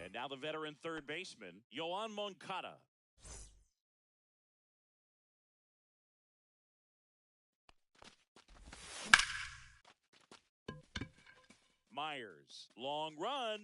And now the veteran third baseman, Yoan Moncada. Myers, long run.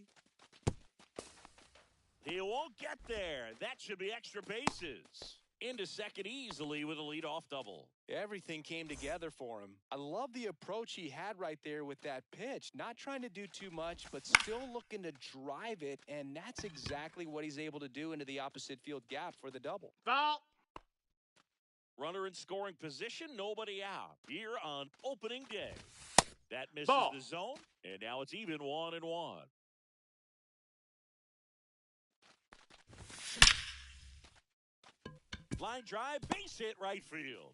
He won't get there. That should be extra bases. Into second easily with a leadoff double. Everything came together for him. I love the approach he had right there with that pitch. Not trying to do too much, but still looking to drive it, and that's exactly what he's able to do into the opposite field gap for the double. Foul! Runner in scoring position, nobody out. Here on opening day. That misses the zone, and now it's even 1-1. Line drive, base hit right field.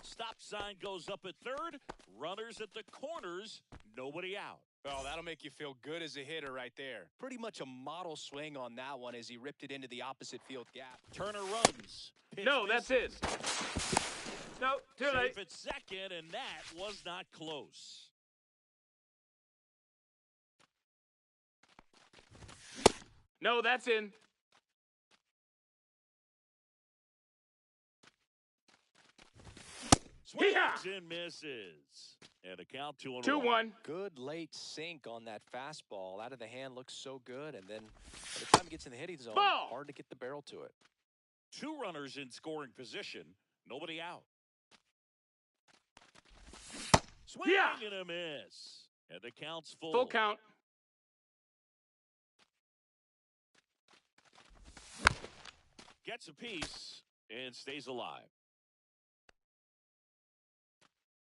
Stop sign goes up at third. Runners at the corners, nobody out. Oh, that'll make you feel good as a hitter right there. Pretty much a model swing on that one as he ripped it into the opposite field gap. Turner runs. No, that's it. No, too late. Safe at second, and that was not close. No, that's in. Swings and misses. And a count 2-1. 2-1. Good late sink on that fastball. Out of the hand looks so good, and then by the time it gets in the hitting zone, hard to get the barrel to it. Two runners in scoring position. Nobody out. Swing and a miss. And the count's full. Full count. Gets a piece and stays alive.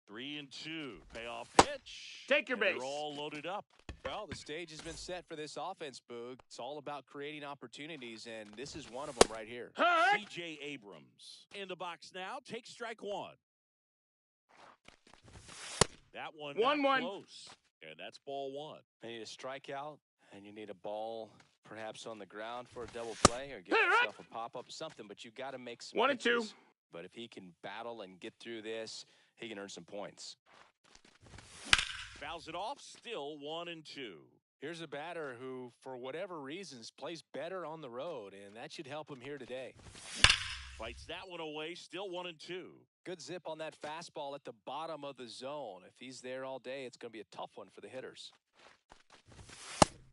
3-2. Payoff pitch. Take your base. They're all loaded up. Well, the stage has been set for this offense, Boog. It's all about creating opportunities, and this is one of them right here. C.J. Abrams in the box now. Takes strike one. That one 1-1. Close, and that's ball one. You need a strikeout, and you need a ball perhaps on the ground for a double play or get yourself a pop-up or something, but you got to make some 1-2. pitches. But if he can battle and get through this, he can earn some points. Fouls it off, still 1-2. Here's a batter who, for whatever reasons, plays better on the road, and that should help him here today. Fights that one away, still 1-2. Good zip on that fastball at the bottom of the zone. If he's there all day, it's going to be a tough one for the hitters.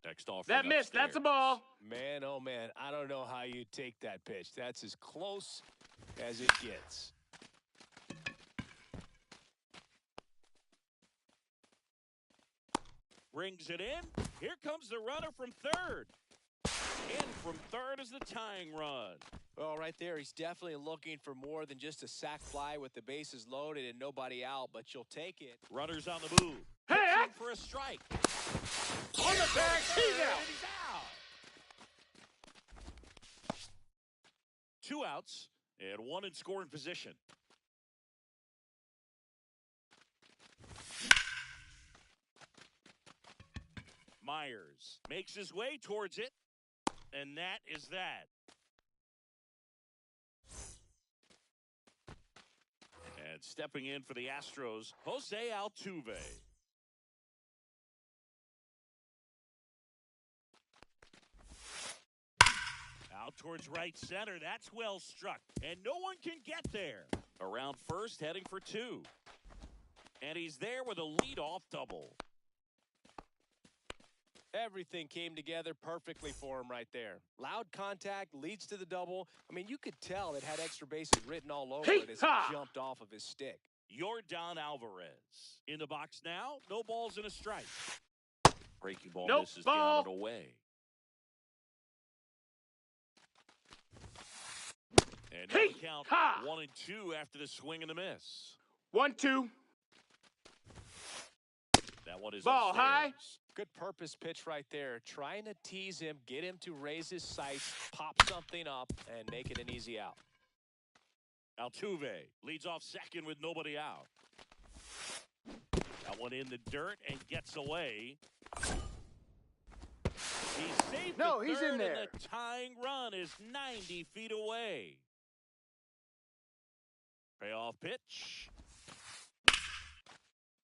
Next off. That missed. That's a ball. Man, oh man, I don't know how you take that pitch. That's as close as it gets. Brings it in. Here comes the runner from third. In from third is the tying run. Well, right there, he's definitely looking for more than just a sac fly with the bases loaded and nobody out, but you'll take it. Runners on the move. Hey! For a strike. On the back, he's out. And he's out. 2 outs and 1 in scoring position. Myers makes his way towards it, and that is that. And stepping in for the Astros, Jose Altuve. out towards right center. That's well struck, and no one can get there. Around first, heading for two. And he's there with a leadoff double. Everything came together perfectly for him right there. Loud contact leads to the double. I mean, you could tell it had extra bases written all over it as it jumped off of his stick. Yordan Alvarez in the box now. No balls and a strike. Breaking ball misses down and away. And now the count 1-2 after the swing and the miss. 1-2. That one is ball upstairs. high. Good purpose pitch right there. Trying to tease him, get him to raise his sights, pop something up, and make it an easy out. Altuve leads off second with nobody out. That one in the dirt and gets away. He's safe. No, at he's third, in there. And the tying run is 90 feet away. Payoff pitch.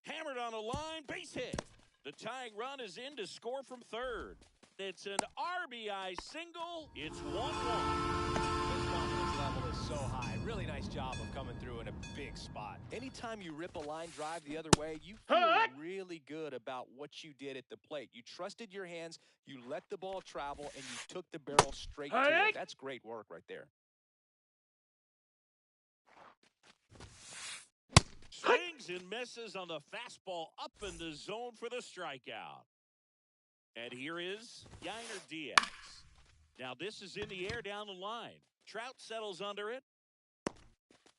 Hammered on a line, base hit. The tying run is in to score from third. It's an RBI single. It's 1-1. His confidence level is so high. Really nice job of coming through in a big spot. Anytime you rip a line drive the other way, you feel really good about what you did at the plate. You trusted your hands, you let the ball travel, and you took the barrel straight to it. That's great work right there. Swings and misses on the fastball up in the zone for the strikeout. And here is Yainer Diaz. Now this is in the air down the line. Trout settles under it.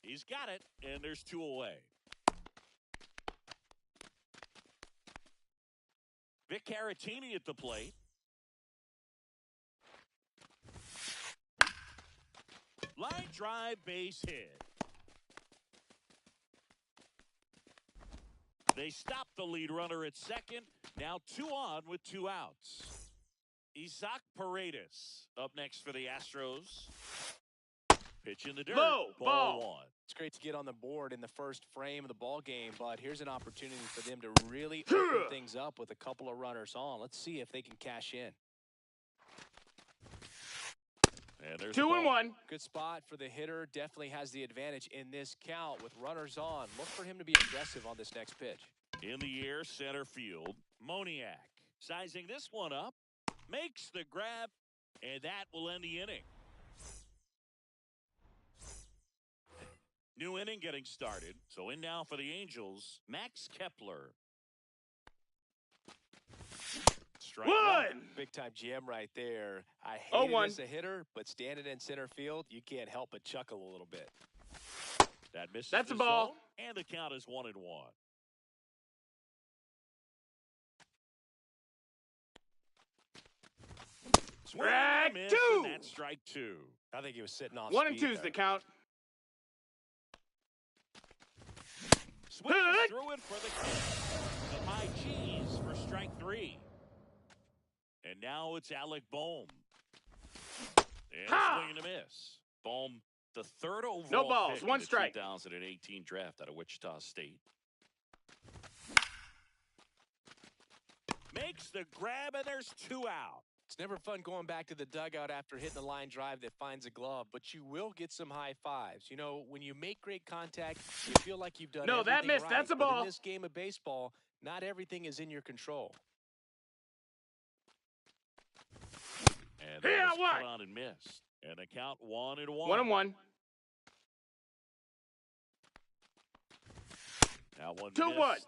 He's got it, and there's two away. Vic Caratini at the plate. Line drive, base hit. They stop the lead runner at second. Now 2 on with 2 outs. Isaac Paredes up next for the Astros. Pitch in the dirt. Ball 1. It's great to get on the board in the first frame of the ball game, but here's an opportunity for them to really open things up with a couple of runners on. Let's see if they can cash in. And there's 2-1. Good spot for the hitter. Definitely has the advantage in this count with runners on. Look for him to be aggressive on this next pitch. In the air, center field. Moniak sizing this one up. Makes the grab, and that will end the inning. New inning getting started. So in now for the Angels, Max Kepler. Strike 1. Big time GM right there. I hate it as a hitter, but standing in center field, you can't help but chuckle a little bit. That misses. That's the a ball. zone, and the count is 1-1. Strike Miss, 2. and that's strike 2. I think he was sitting off 1 and speed 2's there. the count. Swings through it for the kick. The high cheese for strike 3. And now it's Alec Bohm. And swing and a miss. Bohm, the third overall No balls, pick 1 in the strike. 2018 draft out of Wichita State. Makes the grab, and there's 2 out. It's never fun going back to the dugout after hitting a line drive that finds a glove, but you will get some high fives. You know, when you make great contact, you feel like you've done everything that missed. right. That's a But ball. in this game of baseball, not everything is in your control. And that was cut on and missed. And the count 1-1. 1-1. Now 1 2-1. missed.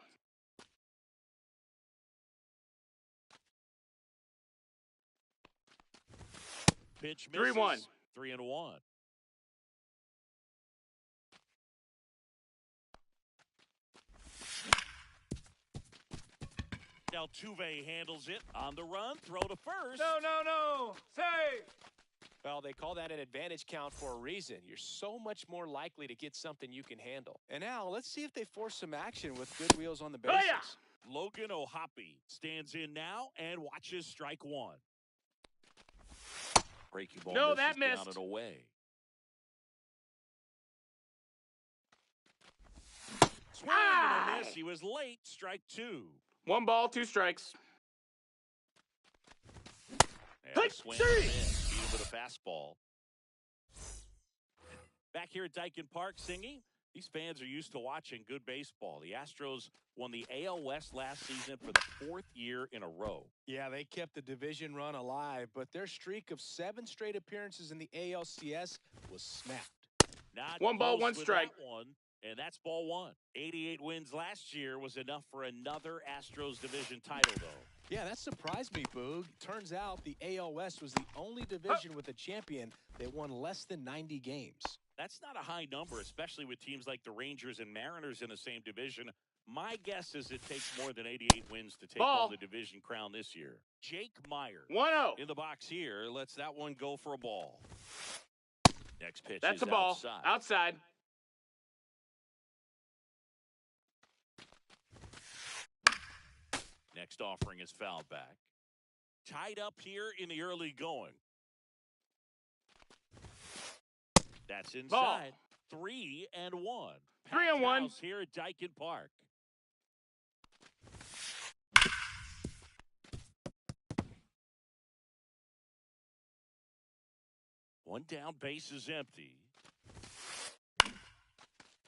Pitch misses. 3-1. 3-1. Altuve handles it on the run. Throw to first. No. Save. Well, they call that an advantage count for a reason. You're so much more likely to get something you can handle. And now, let's see if they force some action with good wheels on the bases. yeah. Logan O'Hoppe stands in now and watches strike 1. Breaking ball No, misses that missed. down and away. Swing and a miss. He was late. Strike 2. 1 ball, 2 strikes. And a swing and a miss. Beat him with a fastball. Back here at Daikin Park, Singy, these fans are used to watching good baseball. The Astros won the AL West last season for the 4th year in a row. Yeah, they kept the division run alive, but their streak of 7 straight appearances in the ALCS was snapped. Not One ball, close one with strike. that one, and that's ball 1. 88 wins last year was enough for another Astros division title, though. Yeah, that surprised me, Boog. Turns out the AL West was the only division with a champion that won less than 90 games. That's not a high number, especially with teams like the Rangers and Mariners in the same division. My guess is it takes more than 88 wins to take home the division crown this year. Jake Meyer 1-0. in the box here. Lets that one go for a ball. Next pitch That's is a ball. outside. Outside. Next offering is fouled back. Tied up here in the early going. That's inside. Ball. 3-1. 3-1 here at Daikin Park. One down, base is empty.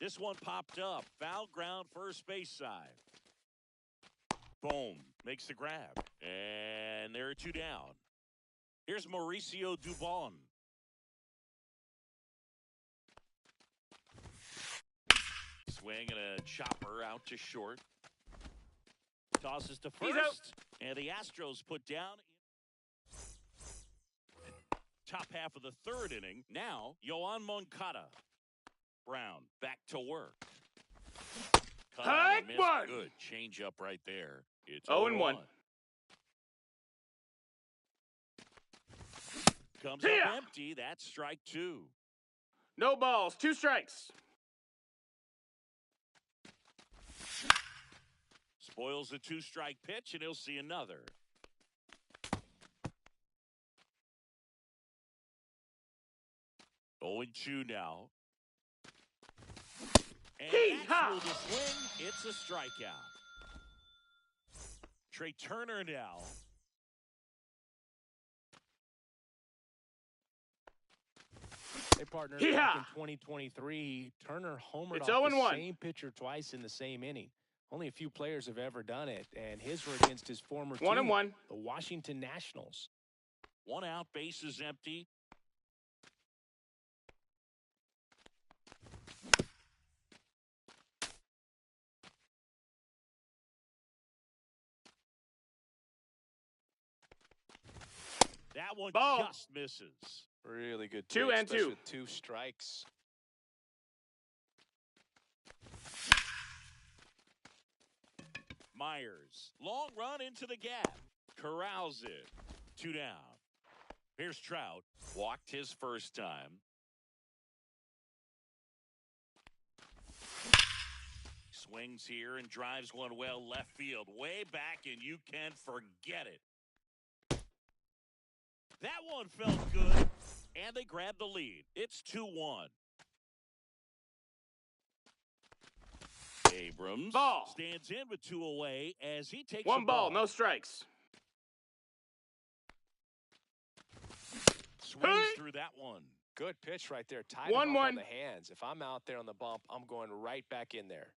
This one popped up. Foul ground, first base side. Boom. Makes the grab. And there are 2 down. Here's Mauricio Dubon. Swing and a chopper out to short. Tosses to first. And the Astros put down top half of the 3rd inning. Now, Yoan Moncada. Brown back to work. Cut on and missed. Good change up right there. It's 0-1. Comes up empty. That's strike 2. No balls. 2 strikes. Spoils the 2-strike pitch, and he'll see another. Oh, 0-2 now. And that's through the swing. It's a strikeout. Trey Turner now. They partnered back in 2023. Turner homered off the same pitcher twice in the same inning. Only a few players have ever done it, and his were against his former team, 1-1. the Washington Nationals. 1 out, base is empty. That one just misses. Really good. 2-2. With 2 strikes. Myers. Long run into the gap. Corrals it. 2 down. Here's Trout. Walked his first time. Swings here and drives one well left field. Way back, and you can forget it. That one felt good, and they grabbed the lead. It's 2-1. Abrams stands in with 2 away as he takes 1 ball, no strikes. Swings through that one. Good pitch right there. Tied him up on the hands. If I'm out there on the bump, I'm going right back in there.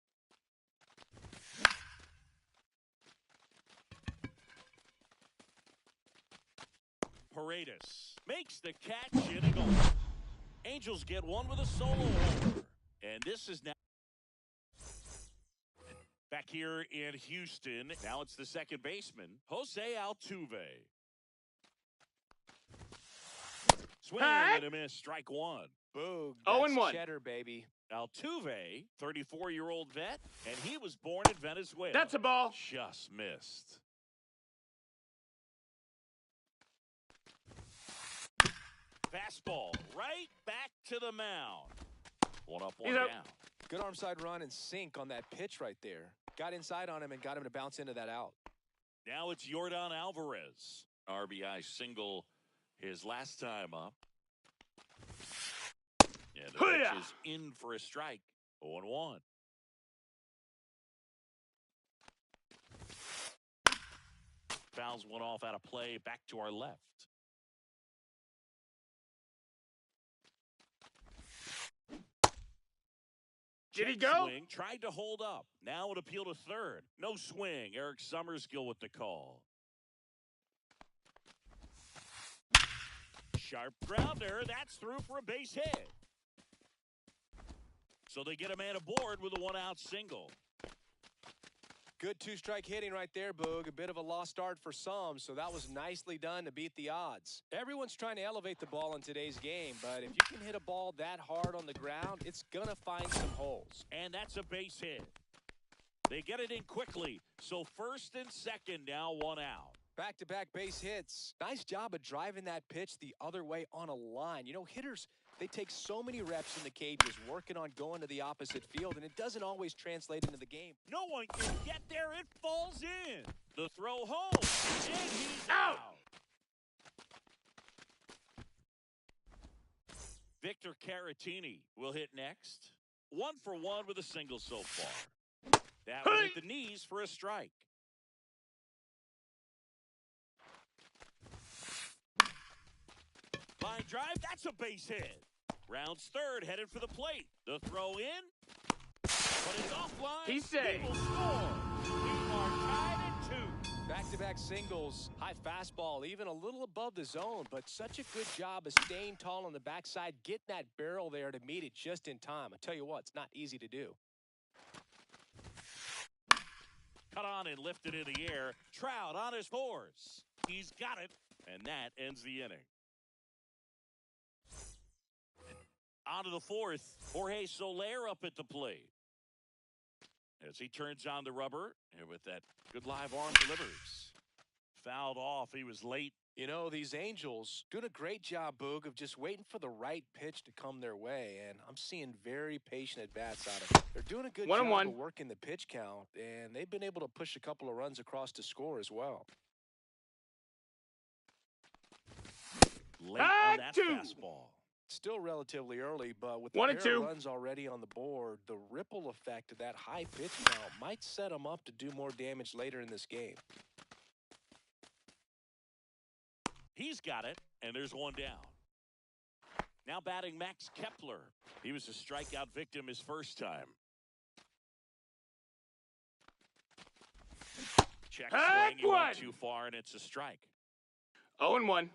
Paredes makes the catch and a goal. Angels get one with a solo homer. And this is now back here in Houston. Now it's the second baseman, Jose Altuve. Swing and a miss, strike 1. Boog. 0-1. Cheddar, baby. Altuve, 34-year-old vet, and he was born in Venezuela. That's a ball. Just missed. Fastball right back to the mound. 1 up, 1 down. Good arm side run and sink on that pitch right there. Got inside on him and got him to bounce into that out. Now it's Yordan Alvarez. RBI single his last time up. And the pitch is in for a strike. 0-1. Fouls one off out of play. Back to our left. Did he Check go? swing, tried to hold up. Now an appeal to third. No swing. Eric Summerskill with the call. Sharp grounder. That's through for a base hit. So they get a man aboard with a one-out single. Good two-strike hitting right there, Boog. A bit of a lost start for some, so that was nicely done to beat the odds. Everyone's trying to elevate the ball in today's game, but if you can hit a ball that hard on the ground, it's going to find some holes. And that's a base hit. They get it in quickly, so first and second now, one out. Back-to-back base hits. Nice job of driving that pitch the other way on a line. You know, hitters, they take so many reps in the cages working on going to the opposite field, and it doesn't always translate into the game. No one can get there. It falls in. The throw home. And he's out. Victor Caratini will hit next. 1 for 1 with a single so far. That will hit the knees for a strike. Line drive, that's a base hit. Rounds third, headed for the plate. The throw in, but it's offline. He's safe. He will score. We are tied at 2. Back-to-back singles, high fastball, even a little above the zone, but such a good job of staying tall on the backside, getting that barrel there to meet it just in time. I tell you what, it's not easy to do. Cut on and lifted in the air. Trout on his horse. He's got it, and that ends the inning. On to the fourth, Jorge Soler up at the plate. As he turns on the rubber, and with that good live arm delivers. Fouled off, he was late. You know, these Angels doing a great job, Boog, of just waiting for the right pitch to come their way, and I'm seeing very patient at-bats out of them. They're doing a good job of working the pitch count, and they've been able to push a couple of runs across to score as well. Late on that fastball. Still relatively early, but with the 1 and pair 2 of runs already on the board, the ripple effect of that high pitch count might set them up to do more damage later in this game. He's got it, and there's one down. Now batting Max Kepler. He was a strikeout victim his first time. Check swing, he went too far, and it's a strike. 0-1.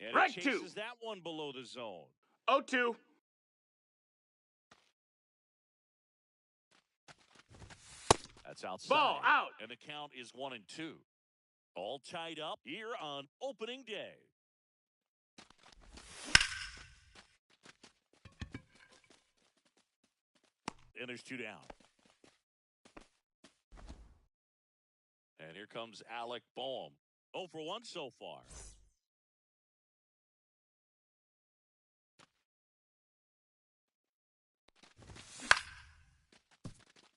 And he chases that one below the zone. 0-2. That's outside. Ball out. And the count is 1-2. All tied up here on opening day. And there's 2 down. And here comes Alec Boehm. 0 for 1 so far.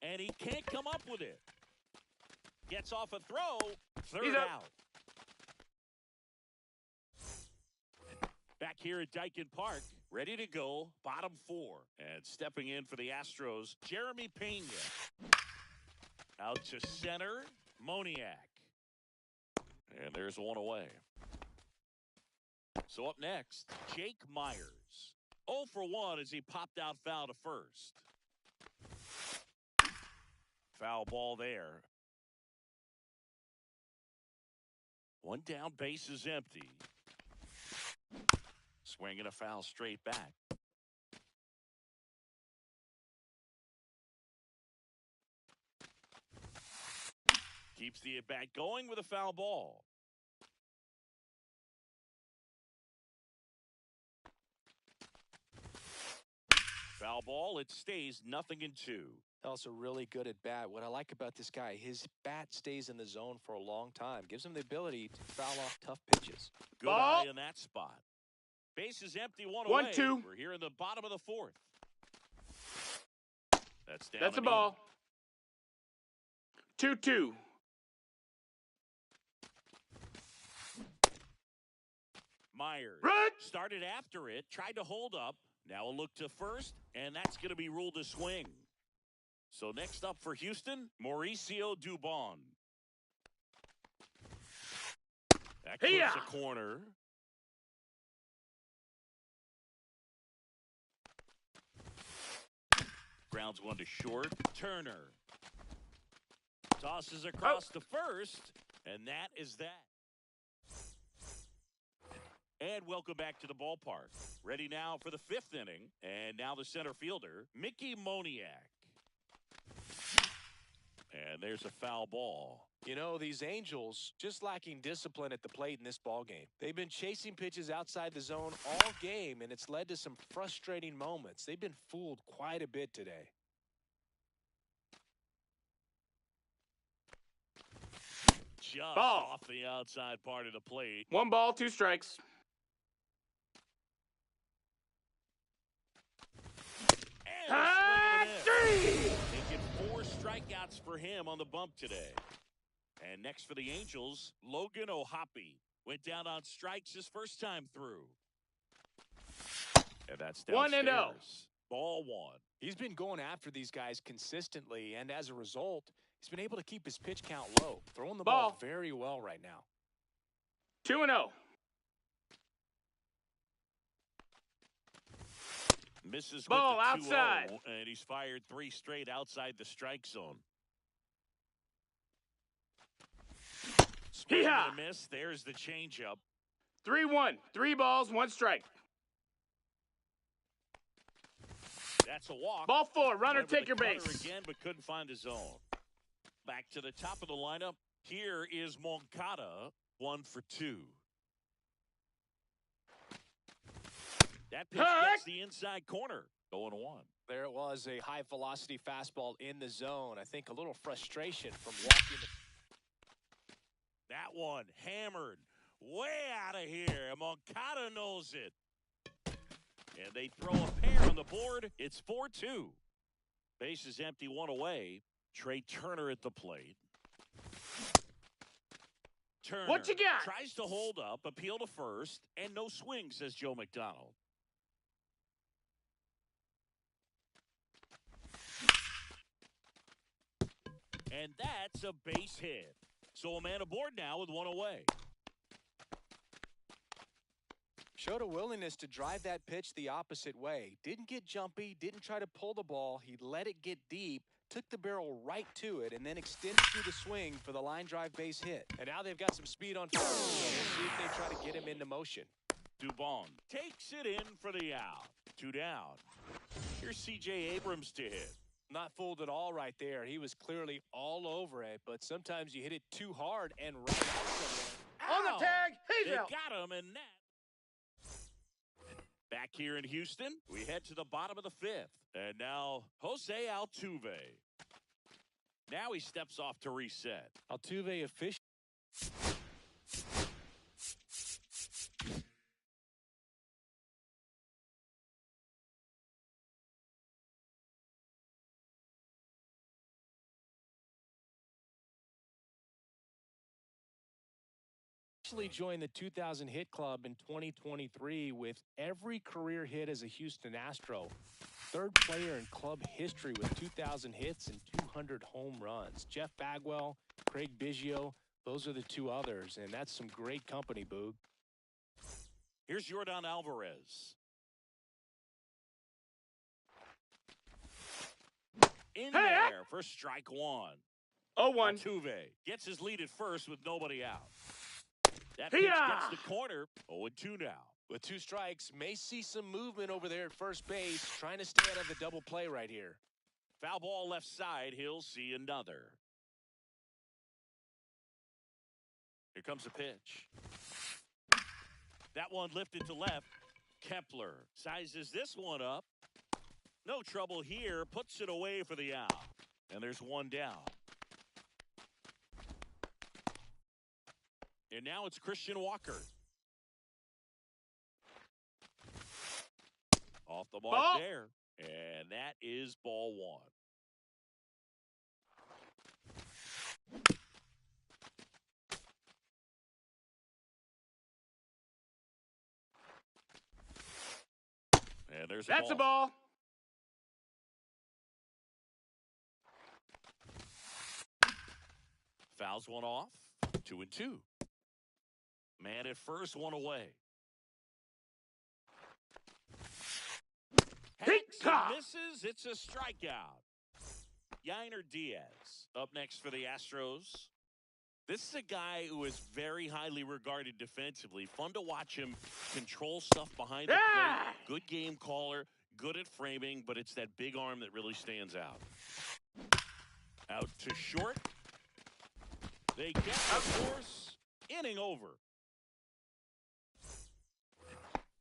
And he can't come up with it. Gets off a throw. Third out. Back here at Dyken Park, ready to go, bottom 4. And stepping in for the Astros, Jeremy Pena. Out to center, Moniak. And there's one away. So up next, Jake Myers. 0 for 1 as he popped out foul to first. Foul ball there. 1 down, base is empty. Swinging a foul straight back. Keeps the at-bat going with a foul ball. Foul ball, it stays 0-2. Also really good at bat. What I like about this guy, his bat stays in the zone for a long time. Gives him the ability to foul off tough pitches. Good eye in that spot. Base is empty, 1 away. 1-2. We're here in the bottom of the 4th. That's down. That's a ball. 2-2. Myers Run! started after it, tried to hold up. Now a look to first, and that's going to be ruled a swing. So next up for Houston, Mauricio Dubon. That clips a corner. Grounds one to short. Turner tosses across to first, and that is that. And welcome back to the ballpark. Ready now for the fifth inning. And now the center fielder, Mickey Moniak. And there's a foul ball. You know, these Angels just lacking discipline at the plate in this ball game. They've been chasing pitches outside the zone all game, and it's led to some frustrating moments. They've been fooled quite a bit today. Just Ball. off the outside part of the plate. 1 ball, 2 strikes. And a swing and a miss. Three! Making 4 strikeouts for him on the bump today. And next for the Angels, Logan O'Hoppe went down on strikes his first time through. And that's downstairs. 1-0. Ball 1. He's been going after these guys consistently, and as a result, he's been able to keep his pitch count low, throwing the ball very well right now. 2-0. Misses Ball with the 2-0, outside. and he's fired 3 straight outside the strike zone. Swing and a miss. There's the changeup. 3-1. 3 balls, 1 strike. That's a walk. Ball 4. Runner, Went with take your the cutter base. again, but couldn't find his zone. Back to the top of the lineup. Here is Moncada, 1 for 2. That pitch gets the inside corner. 0-1. There it was, a high-velocity fastball in the zone. I think a little frustration from walking the... That one hammered way out of here. Moncada knows it. And they throw a pair on the board. It's 4-2. Base is empty, 1 away. Trey Turner at the plate. Turner What you got? tries to hold up, appeal to first, and no swing, says Joe McDonald. And that's a base hit. So a man aboard now with 1 away. Showed a willingness to drive that pitch the opposite way. Didn't get jumpy, didn't try to pull the ball. He let it get deep, took the barrel right to it, and then extended through the swing for the line drive base hit. And now they've got some speed on first. So we'll see if they try to get him into motion. Dubon takes it in for the out. 2 down. Here's C.J. Abrams to hit. Not fooled at all right there. He was clearly all over it, but sometimes you hit it too hard and right out somewhere. On the tag, he's They out. got him, and that. Back here in Houston, we head to the bottom of the 5th. And now, Jose Altuve. Now he steps off to reset. Altuve officially joined the 2,000 hit club in 2023 with every career hit as a Houston Astro. 3rd player in club history with 2,000 hits and 200 home runs. Jeff Bagwell, Craig Biggio, those are the 2 others, and that's some great company, Boog. Here's Yordan Alvarez. In there for strike 1. 0-1. Altuve gets his lead at first with nobody out. That pitch gets the corner. 0-2 now. With 2 strikes, may see some movement over there at first base, trying to stay out of the double play right here. Foul ball left side. He'll see another. Here comes a pitch. That one lifted to left. Kepler sizes this one up. No trouble here. Puts it away for the out. And there's 1 down. And now it's Christian Walker. Off the mark there. And that is ball 1. And there's That's a ball. Fouls one off. 2-2. Man at first, 1 away. He Misses. It's a strikeout. Yainer Diaz up next for the Astros. This is a guy who is very highly regarded defensively. Fun to watch him control stuff behind the plate. Good game caller, good at framing, but it's that big arm that really stands out. Out to short. They get the force. Inning over.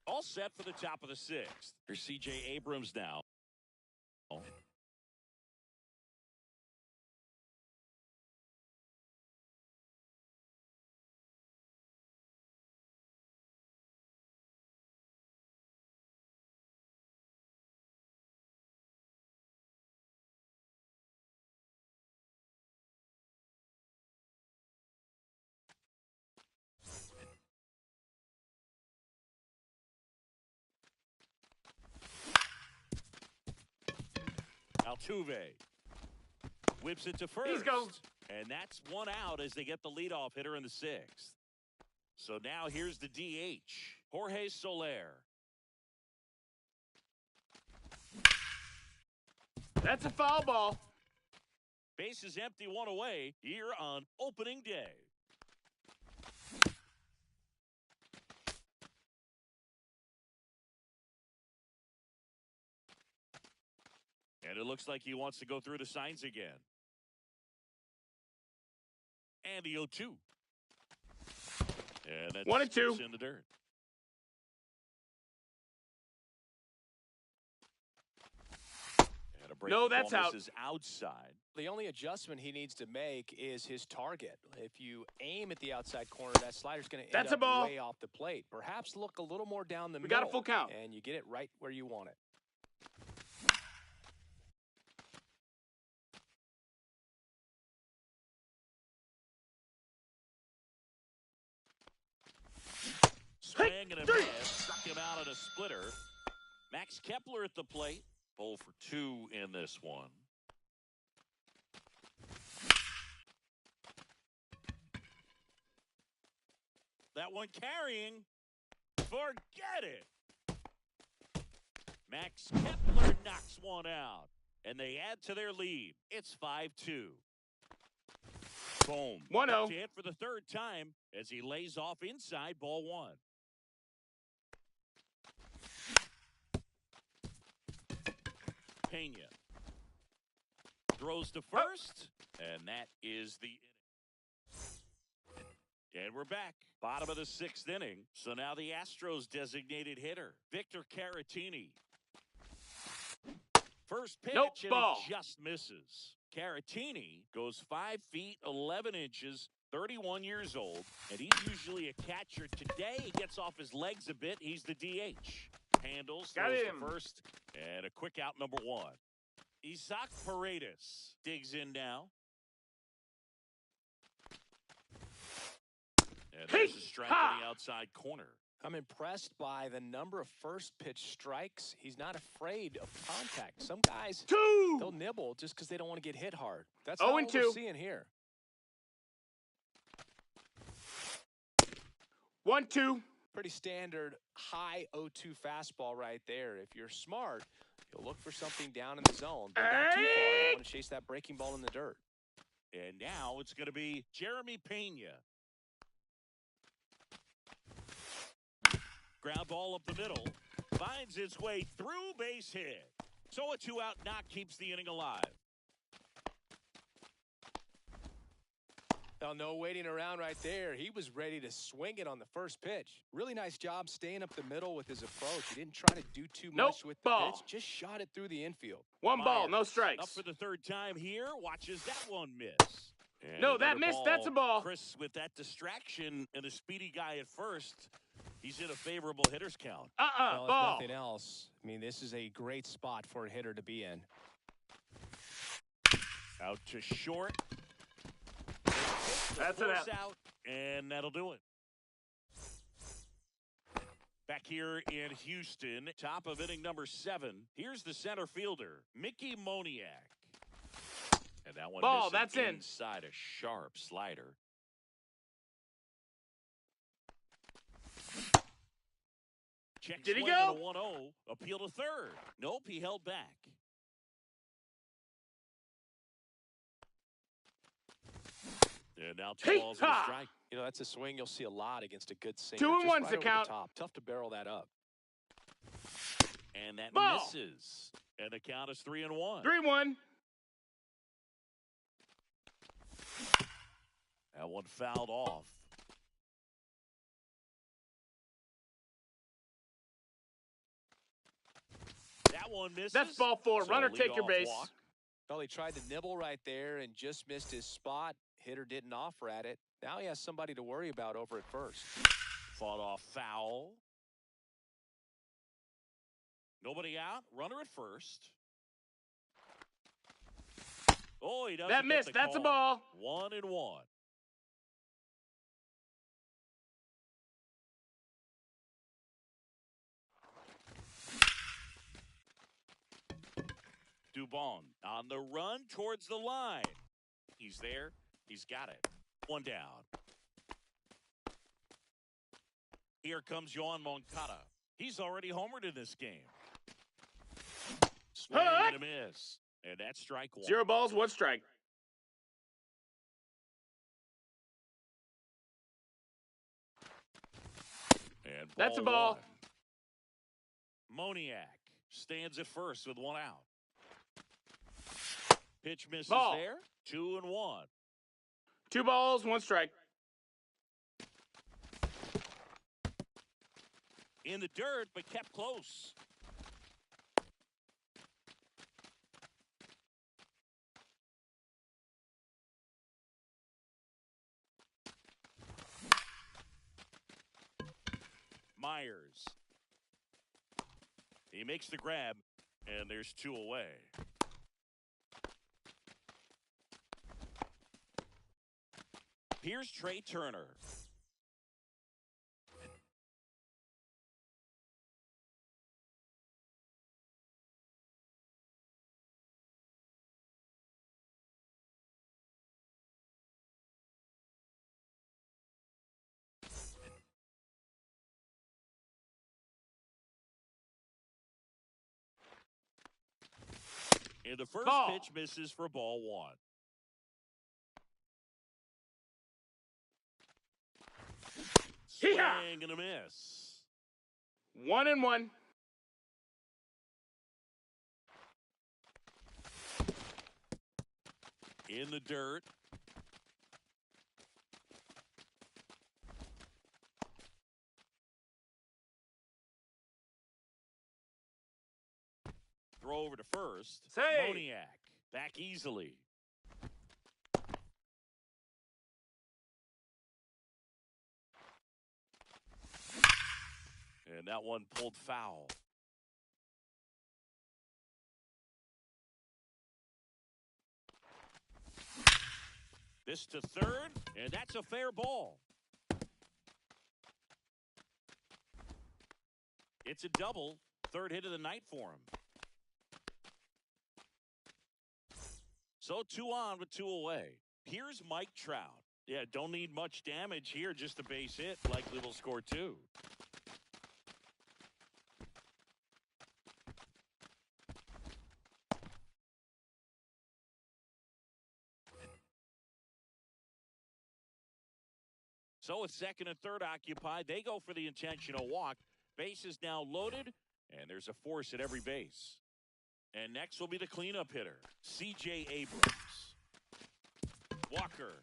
All set for the top of the sixth. Here's C.J. Abrams now. Altuve whips it to first. He's going. And that's one out as they get the leadoff hitter in the sixth. So now here's the DH, Jorge Soler. That's a foul ball. Base is empty, one away here on opening day. And it looks like he wants to go through the signs again. And the 0-2. And that's 1-2 in the dirt. And a breaking No, that's ball out. misses outside. The only adjustment he needs to make is his target. If you aim at the outside corner, that slider's going to end up ball. way off the plate. Perhaps look a little more down the We middle. got a full count. And you get it right where you want it. Swing and a miss. Struck him out at a splitter. Max Kepler at the plate. 0 for 2 in this one. That one carrying. Forget it. Max Kepler knocks one out. And they add to their lead. It's 5-2. Boom. 1-0. Hit for the third time as he lays off inside ball one. Pena throws to first, and that is the inning. And we're back. Bottom of the sixth inning. So now the Astros designated hitter, Victor Caratini. First pitch, Nope, and ball. it just misses. Caratini goes 5 feet 11 inches, 31 years old, and he's usually a catcher. Today he gets off his legs a bit. He's the DH. Handles, Got throws him. to first, and a quick out number one. Isaac Paredes digs in now. And there's a strike on the outside corner. I'm impressed by the number of first pitch strikes. He's not afraid of contact. Some guys, 2. they'll nibble just because they don't want to get hit hard. That's 0 not and what 2. we're seeing here. 1-2. Pretty standard high 0-2 fastball right there. If you're smart, you'll look for something down in the zone. But not too far. You want to chase that breaking ball in the dirt. And now it's going to be Jeremy Pena. Ground ball up the middle. Finds its way through, base hit. So a 2-out knock keeps the inning alive. Now, no waiting around right there. He was ready to swing it on the first pitch. Really nice job staying up the middle with his approach. He didn't try to do too much with the ball. pitch. Just shot it through the infield. 1 ball, no Myers strikes. Up for the third time here. Watches that one miss. And No, that another missed. That's a ball. Chris, with that distraction and a speedy guy at first, he's in a favorable hitter's count. Well, if Ball. nothing else, I mean, this is a great spot for a hitter to be in. Out to short. That's an out. Out, and that'll do it. Back here in Houston, top of inning number 7. Here's the center fielder, Mickey Moniak. And that one Ball, missing that's in. inside a sharp slider. Check Did he swing go? and a 1-0. Appeal to third. Nope, he held back. And now two balls and a strike. You know, that's a swing you'll see a lot against a good sinker. 2 and Just 1's right the over count. the top. Tough to barrel that up. And that Ball. misses. And the count is 3-1. 3-1. That one fouled off. That one misses. That's ball 4. So Runner, take your leadoff base. walk. Well, he tried to nibble right there and just missed his spot. Hitter didn't offer at it. Now he has somebody to worry about over at first. Fought off foul. Nobody out. Runner at first. Oh, he doesn't That get missed. the That's a call. ball. 1-1. Dubon on the run towards the line. He's there. He's got it. One down. Here comes Yohan Moncada. He's already homered in this game. Swing and a miss. And that's strike 1. 0 balls, 1 strike. And That's a ball. 1. Moniak stands at first with 1 out. Pitch misses Ball. there. 2-1. 2 balls, 1 strike. In the dirt, but kept close. Myers. He makes the grab, and there's 2 away. Here's Trey Turner. And the first Ball. pitch misses for ball 1. Hee-haw! Swing and a miss. 1-1. In the dirt. Throw over to first. Save. Moniak back easily. And that one pulled foul. This to third, and that's a fair ball. It's a double. 3rd hit of the night for him. So 2 on with 2 away. Here's Mike Trout. Yeah, don't need much damage here, just a base hit. Likely will score 2. So with 2nd and 3rd occupied, they go for the intentional walk. Base is now loaded, and there's a force at every base. And next will be the cleanup hitter, C.J. Abrams. Walker.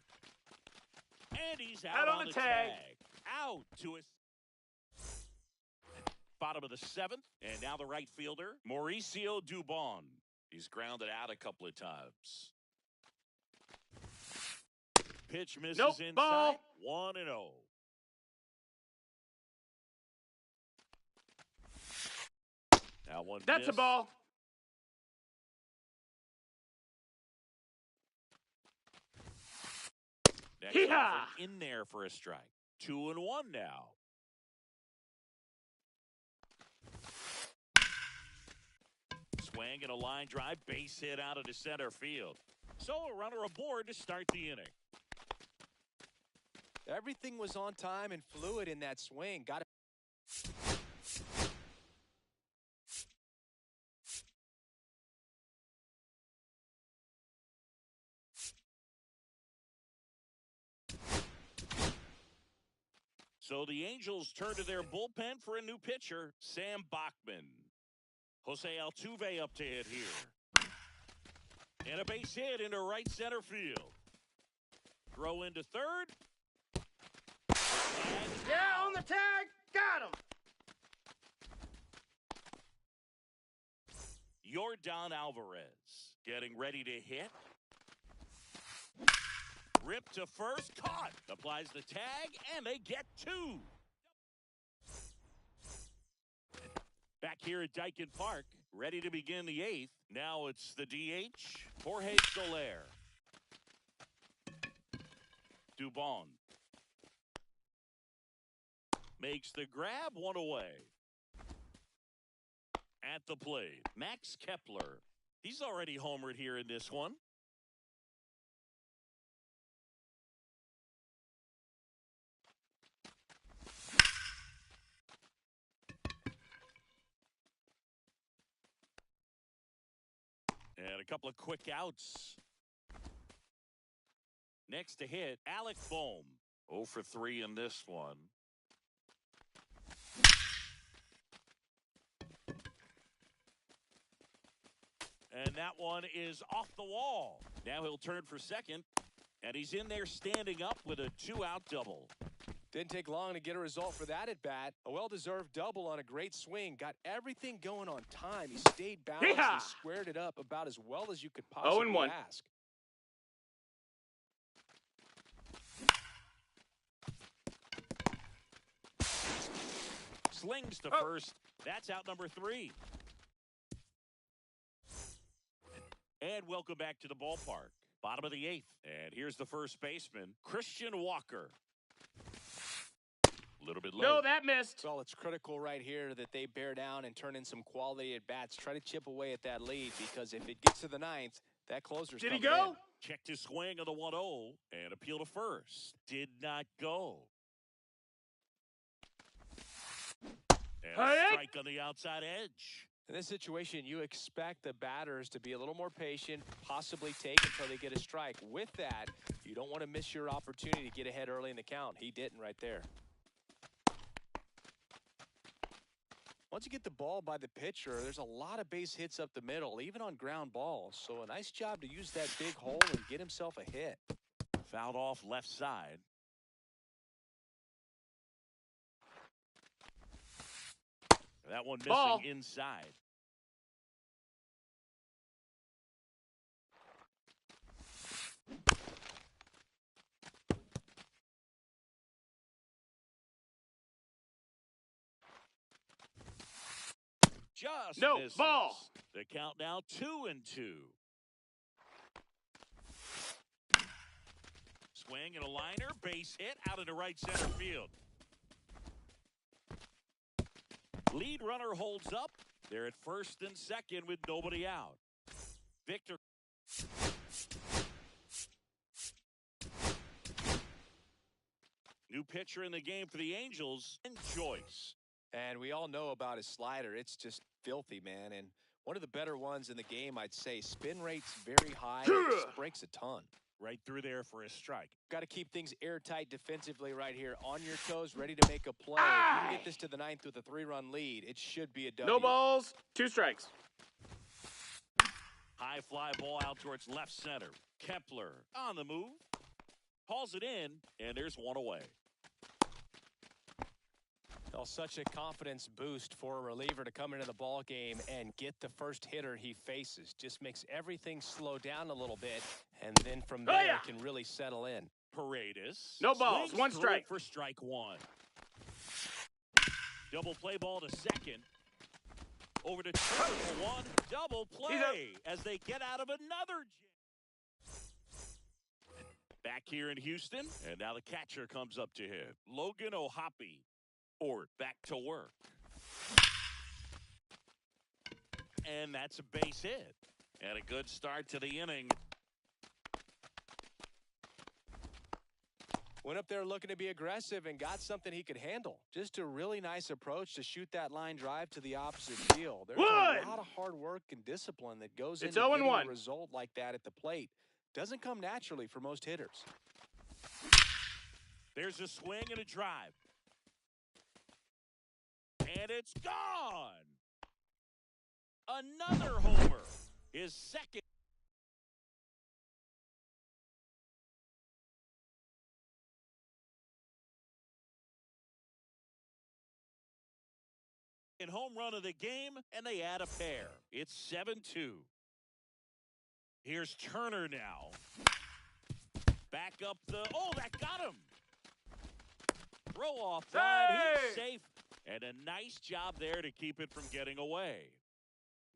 And he's out on the tag. Out to his bottom of the 7th. And now the right fielder, Mauricio Dubon. He's grounded out a couple of times. Pitch misses inside. Ball. 1-0. That one That's missed. a ball. Next Hee-haw! offer in there for a strike. 2-1 now. Swing and a line drive, base hit out of the center field. So a runner aboard to start the inning. Everything was on time and fluid in that swing. Got it. So the Angels turn to their bullpen for a new pitcher, Sam Bachman. Jose Altuve up to hit here. And a base hit into right center field. Throw into third. Yeah, on the tag. Got him. Yordan Alvarez getting ready to hit. Rip to first, caught. Applies the tag, and they get two. Back here at Dyken Park, ready to begin the eighth. Now it's the DH, Jorge Soler. Dubon makes the grab, one away. At the plate, Max Kepler. He's already homered here in this one. And a couple of quick outs. Next to hit, Alec Bohm. 0 for 3 in this one. And that one is off the wall. Now he'll turn for second. And he's in there standing up with a 2-out double. Didn't take long to get a result for that at bat. A well-deserved double on a great swing. Got everything going on time. He stayed balanced and squared it up about as well as you could possibly ask. Slings to first. That's out number 3. And welcome back to the ballpark. Bottom of the 8th. And here's the first baseman, Christian Walker. A little bit low. No, that missed. Well, it's critical right here that they bear down and turn in some quality at bats. Try to chip away at that lead, because if it gets to the 9th, that closer's Did he coming go? in. Checked his swing on the 1-0 and appeal to first. Did not go. And a strike on the outside edge. In this situation, you expect the batters to be a little more patient, possibly take until they get a strike. With that, you don't want to miss your opportunity to get ahead early in the count. He didn't right there. Once you get the ball by the pitcher, there's a lot of base hits up the middle, even on ground balls. So a nice job to use that big hole and get himself a hit. Fouled off left side. That one missing inside. Just misses. Ball. The count now 2-2. Swing and a liner, base hit out into right center field. Lead runner holds up. They're at first and second with nobody out. Victor. New pitcher in the game for the Angels, and Joyce. And we all know about his slider. It's just filthy, man. And one of the better ones in the game, I'd say. Spin rate's very high. It just breaks a ton. Right through there for a strike. Got to keep things airtight defensively right here. On your toes, ready to make a play. If you can get this to the 9th with a 3-run lead, it should be a W. No balls, 2 strikes. High fly ball out towards left center. Kepler on the move. Hauls it in, and there's one away. Well, such a confidence boost for a reliever to come into the ball game and get the first hitter he faces. Just makes everything slow down a little bit, and then from there it can really settle in. Paredes. No balls, Swings 1 through strike. For strike 1. Double play ball to second. Over to third for 1. Double play as they get out of another jam. Back here in Houston, and now the catcher comes up to him. Logan O'Hoppe. Or back to work. And that's a base hit. And a good start to the inning. Went up there looking to be aggressive and got something he could handle. Just a really nice approach to shoot that line drive to the opposite field. There's a lot of hard work and discipline that goes into getting a result like that at the plate. Doesn't come naturally for most hitters. There's a swing and a drive. And it's gone. Another homer. His second. Home run of the game, and they add a pair. It's 7-2. Here's Turner now. Back up the... Oh, that got him. Throw off that. He's safe. And a nice job there to keep it from getting away.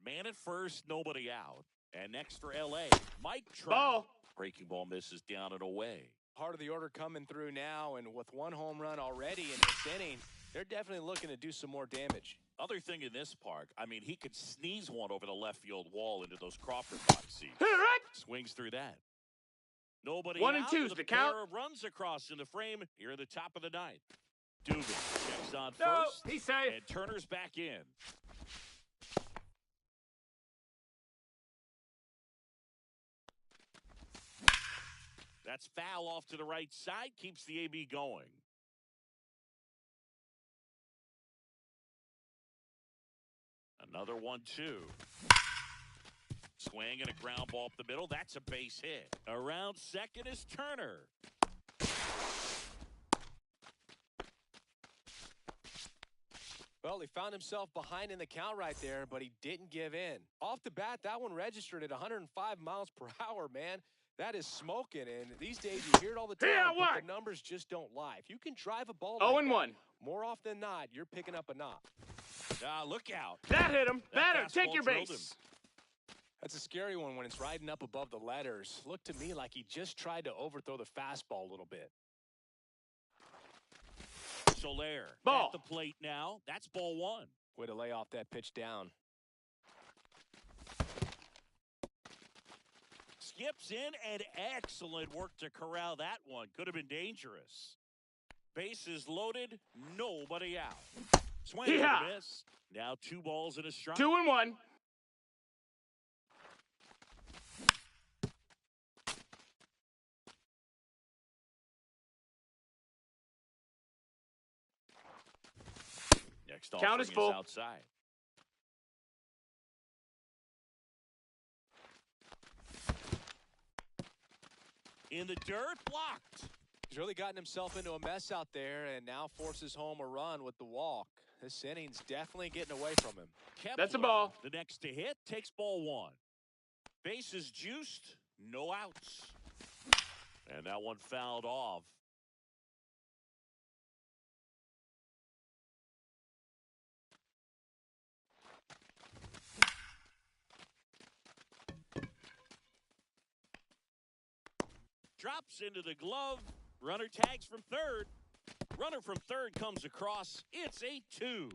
Man at first, nobody out. And next for L.A., Mike Trout. Ball. Breaking ball misses down and away. Part of the order coming through now, and with one home run already in this inning, they're definitely looking to do some more damage. Other thing in this park, I mean, he could sneeze one over the left field wall into those Crawford box seats. Swings through that. Nobody 1 and out 2's with the a count. pair of runs across in the frame here at the top of the ninth. Dugan checks on No, first. he's safe. And Turner's back in. That's foul off to the right side. Keeps the AB going. Another 1-2. Swing and a ground ball up the middle. That's a base hit. Around second is Turner. Well, he found himself behind in the count right there, but he didn't give in. Off the bat, that one registered at 105 miles per hour, man. That is smoking, and these days you hear it all the time, but the numbers just don't lie. If you can drive a ball like that, more often than not, you're picking up a knock. Look out. That hit him. Batter, That take your fastball drilled base. That's a scary one when it's riding up above the letters. Looked to me like he just tried to overthrow the fastball a little bit. Soler Ball. at the plate now. That's ball one. Way to lay off that pitch down. Skips in, and excellent work to corral that one. Could have been dangerous. Bases loaded, nobody out. Swing and a miss. Now 2 balls and a strike. 2-1. Next Count offering is full. outside. In the dirt, blocked. He's really gotten himself into a mess out there and now forces home a run with the walk. This inning's definitely getting away from him. That's a Kepler, ball. the next to hit, takes ball one. Bases juiced, no outs. And that one fouled off. Drops into the glove. Runner tags from third. Runner from third comes across. It's 8-2.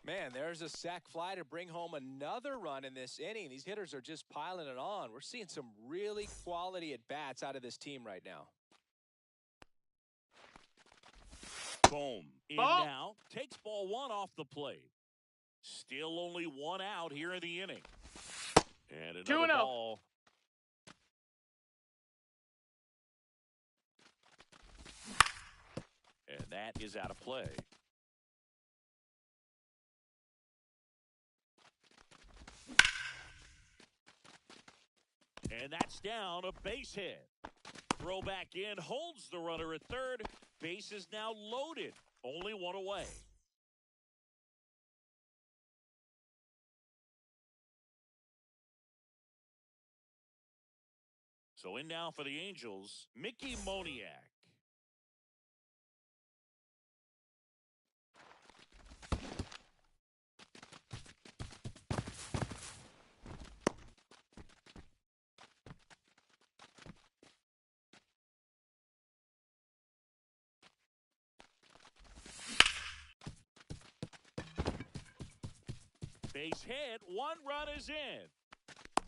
Man, there's a sac fly to bring home another run in this inning. These hitters are just piling it on. We're seeing some really quality at-bats out of this team right now. Boom. In Ball. now. Takes ball one off the plate. Still only 1 out here in the inning. And another 2-0. ball. And that is out of play. And that's down, a base hit. Throw back in, holds the runner at third. Base is now loaded. Only 1 away. So in now for the Angels, Mickey Moniak. Base hit, 1 run is in.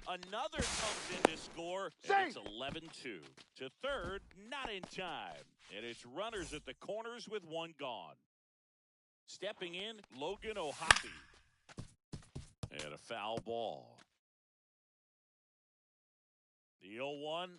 Another comes in to score, and it's 11-2. To third, not in time. And it's runners at the corners with 1 gone. Stepping in, Logan O'Hoppe. And a foul ball. The 0-1.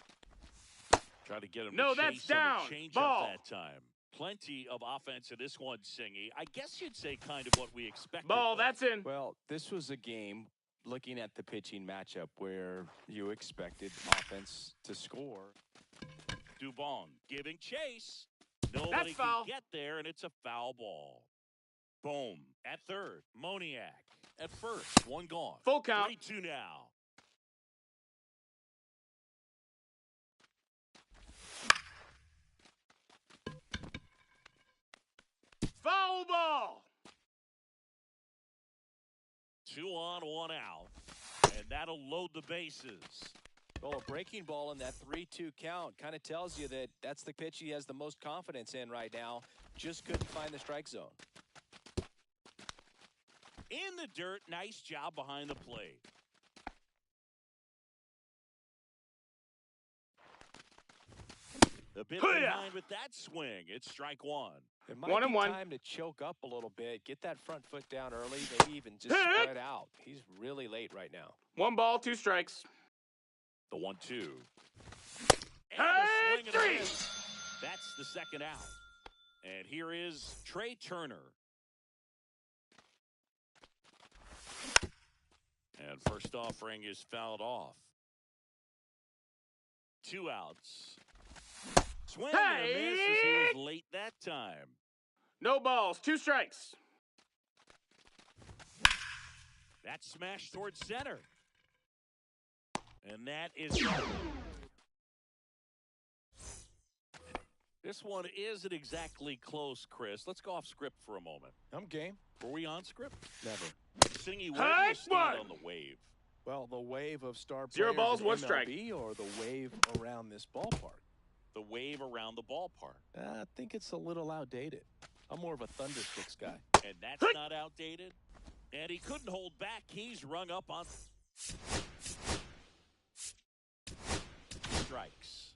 Try to get him No, to that's chase some down. change Ball. up that time. Plenty of offense in this one, Singy. I guess you'd say kind of what we expected. Ball, that's in. Well, this was a game, looking at the pitching matchup, where you expected offense to score. Dubon giving chase. Nobody can get there, and it's a foul ball. Boom at third. Moniak at first. One gone. Full count. 3-2 now. Foul ball. 2 on, 1 out. And that'll load the bases. Well, a breaking ball in that 3-2 count kind of tells you that that's the pitch he has the most confidence in right now. Just couldn't find the strike zone. In the dirt, nice job behind the plate. A bit behind with that swing. It's strike one. It might be time to choke up a little bit, get that front foot down early, maybe even just spread out. He's really late right now. 1 ball, 2 strikes. The 1-2. Hey, 3. That's the second out. And here is Trey Turner. And first offering is fouled off. 2 outs. Swing and a miss as he was late that time. No balls, 2 strikes. That's smashed towards center. And that is... This one isn't exactly close, Chris. Let's go off script for a moment. I'm game. Were we on script? Never. Singy, where do you stand on the wave? Well, the wave of star players 0 balls, 1 MLB, strike. Or the wave around this ballpark? The wave around the ballpark. I think it's a little outdated. I'm more of a Thundersticks guy. And that's not outdated. And he couldn't hold back. He's rung up on strikes.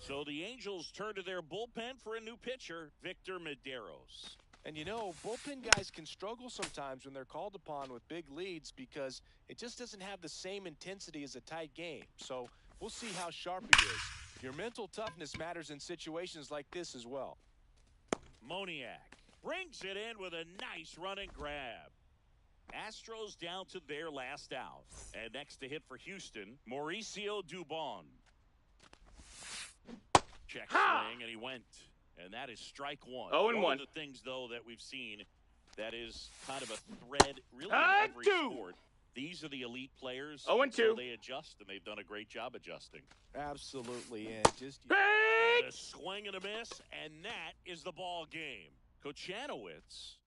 So the Angels turn to their bullpen for a new pitcher, Victor Medeiros. And you know, bullpen guys can struggle sometimes when they're called upon with big leads because it just doesn't have the same intensity as a tight game. So we'll see how sharp he is. Your mental toughness matters in situations like this as well. Moniak brings it in with a nice running grab. Astros down to their last out. And next to hit for Houston, Mauricio Dubon. Check swing, and he went. And that is strike one. 0-1. One of the things, though, that we've seen that is kind of a thread really in every sport. These are the elite players. 0-2. So they adjust, and they've done a great job adjusting. Absolutely. And just and a swing and a miss, and that is the ball game. Kochanowicz